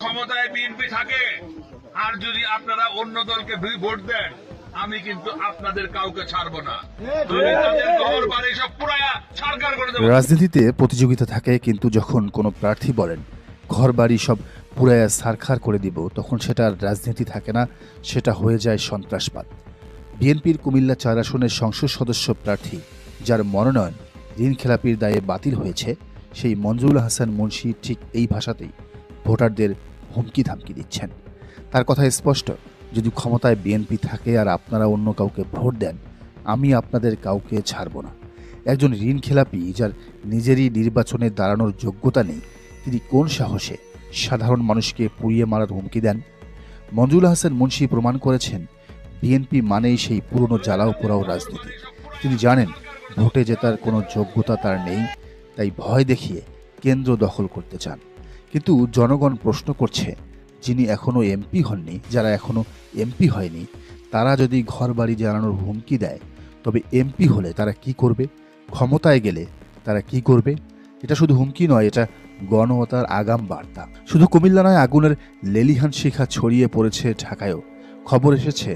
ক্ষমতায় বিএনপি থাকে আর যদি আপনারা অন্য দলকে ভোট দেন, আমি কিন্তু আপনাদের কাউকে ছাড়বো না। আমি তাদের ঘর বাড়ি সব পুরায়া সরকার করে দেব। রাজনীতিতে প্রতিযোগিতা থাকে, কিন্তু যখন কোনো প্রার্থী বলেন ঘর বাড়ি সব পুরায়া সারখার করে দিব, তখন সেটা আর রাজনীতি থাকে না, সেটা হয়ে যায় সন্ত্রাসবাদ। বিএনপির কুমিল্লা ৪ আসনের সংসদ সদস্য প্রার্থী, যার মনোনয়ন ঋণ খেলাপির দায়ে বাতিল হয়েছে, সেই মঞ্জুরুল হাসান মুন্সি ঠিক এই ভাষাতেই ভোটারদের হুমকি ধামকি দিচ্ছেন। তার কথা স্পষ্ট, যদি ক্ষমতায় বিএনপি থাকে আর আপনারা অন্য কাউকে ভোট দেন, আমি আপনাদের কাউকে ছাড়ব না। একজন ঋণ খেলাপি, যার নিজেরই নির্বাচনে দাঁড়ানোর যোগ্যতা নেই, তিনি কোন সাহসে সাধারণ মানুষকে পুড়িয়ে মারার হুমকি দেন? মঞ্জুরুল হাসান মুন্সি প্রমাণ করেছেন, বিএনপি মানেই সেই পুরনো জ্বালাও পোড়াও রাজনীতি। তিনি জানেন ভোটে জেতার কোনো যোগ্যতা তার নেই, তাই ভয় দেখিয়ে কেন্দ্র দখল করতে চান। কিন্তু জনগণ প্রশ্ন করছে, যিনি এখনও এমপি হননি, যারা এখনও এমপি হয়নি, তারা যদি ঘর বাড়ি জ্বালানোর হুমকি দেয়, তবে এমপি হলে তারা কি করবে? ক্ষমতায় গেলে তারা কি করবে? এটা শুধু হুমকি নয়, এটা গণহত্যার আগাম বার্তা। শুধু কুমিল্লা নয়, আগুনের লেলিহান শিখা ছড়িয়ে পড়েছে ঢাকায়ও। খবর এসেছে,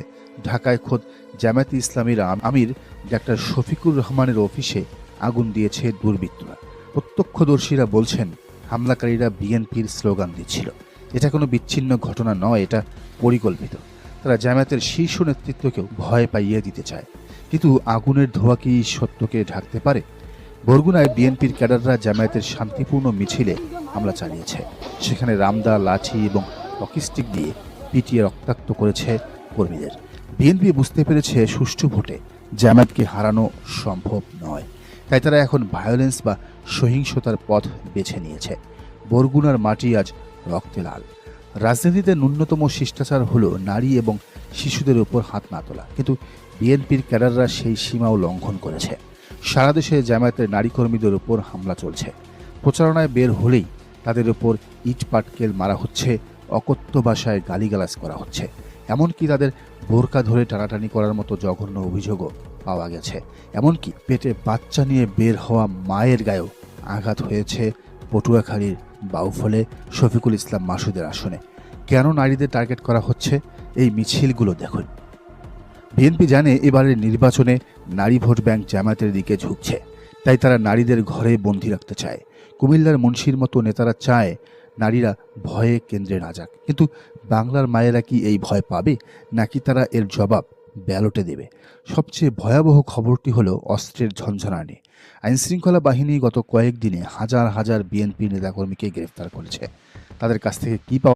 ঢাকায় খোদ জামায়াতে ইসলামীর আমির ডাক্তার শফিকুর রহমানের অফিসে আগুন দিয়েছে দুর্বৃত্তরা। প্রত্যক্ষদর্শীরা বলছেন, হামলাকারীরা বিএনপির স্লোগান দিচ্ছিল। এটা কোনো বিচ্ছিন্ন ঘটনা নয়, এটা পরিকল্পিত। তারা জামায়াতের শীর্ষ নেতৃত্বকেও ভয় পাইয়ে দিতে চায়। কিন্তু আগুনের ধোঁয়া কি সত্যকে ঢাকতে পারে? বরগুনায় বিএনপির ক্যাডাররা জামায়াতের শান্তিপূর্ণ মিছিলে হামলা চালিয়েছে। সেখানে রামদা, লাঠি এবং হকিস্টিক দিয়ে পিটিয়ে রক্তাক্ত করেছে কর্মীদের। বিএনপি বুঝতে পেরেছে সুষ্ঠু ভোটে জামায়াতকে হারানো সম্ভব নয়, তাই তারা এখন ভায়োলেন্স বা সহিংসতার পথ বেছে নিয়েছে। বরগুনার মাটি আজ রক্তে লাল। রাজনীতিতে ন্যূনতম শিষ্টাচার হলো নারী এবং শিশুদের উপর হাত না তোলা, কিন্তু বিএনপির ক্যাডাররা সেই সীমাও লঙ্ঘন করেছে। সারা দেশে জামায়াতের নারী কর্মীদের উপর হামলা চলছে। প্রচারণায় বের হলেই তাদের উপর ইট পাটকেল মারা হচ্ছে, অকথ্য ভাষায় গালিগালাজ করা হচ্ছে। এমনকি তাদের বোরকা ধরে টানাটানি করার মতো জঘন্য অভিযোগও পাওয়া গেছে। এমনকি পেটে বাচ্চা নিয়ে বের হওয়া মায়ের গায়েও আঘাত হয়েছে পটুয়াখালীর বাউফলে শফিকুল ইসলাম মাসুদের আসনে। কেন নারীদের টার্গেট করা হচ্ছে? এই মিছিলগুলো দেখুন। বিএনপি জানে এবারের নির্বাচনে নারী ভোট ব্যাংক জামায়াতের দিকে ঝুঁকছে, তাই তারা নারীদের ঘরে বন্দী রাখতে চায়। কুমিল্লার মুন্সির মতো নেতারা চায় নারীরা ভয়ে কেন্দ্রে না যাক। কিন্তু বাংলার মায়েরা কি এই ভয় পাবে, নাকি তারা এর জবাব ব্যালটে দেবে? সবচেয়ে ভয়াবহ খবরটি হলো অস্ত্রের ঝনঝনানি। আইনশৃঙ্খলা বাহিনী গত কয়েকদিনে হাজার হাজার বিএনপি নেতাকর্মীকে গ্রেফতার করেছে। তাদের কাছ থেকে কি পাওয়া